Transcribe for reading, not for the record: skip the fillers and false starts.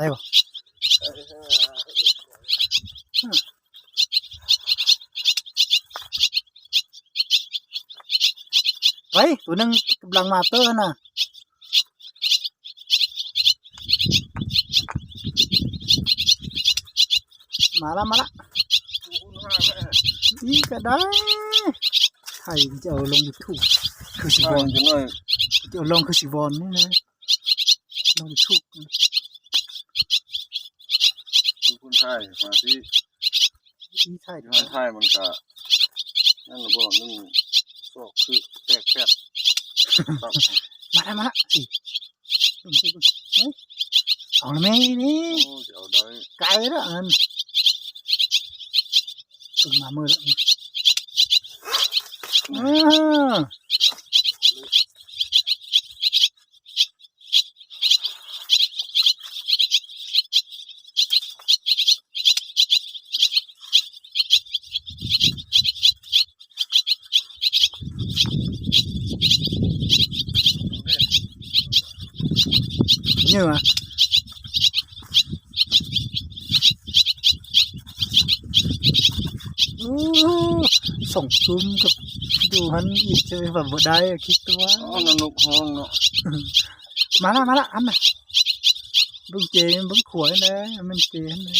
ได้บ่ไปตัวนึงกำลังมาเตอร์น่ะมาละนี่ก็ได้ไข่จะเอาลงยูทูบคือสิบอลจะเอาลงคือสิบอลนี่นะลงยูทูบดูคนไทยมาที่ไทยคนไทยมันก็นั่นระบบนั่นซอกคือแตกแคบมาละสิเอาละไหมนี่ไกลแล้วอันตึงมามือแล้วnhư mà sổng xuốngกับดูฮันอีกเจอแบบบ่ได้คิดตัวนนุกห้องเนาะมาละอันน่ะบึ้งเจบึ้งขวยเลยมันเจนเลย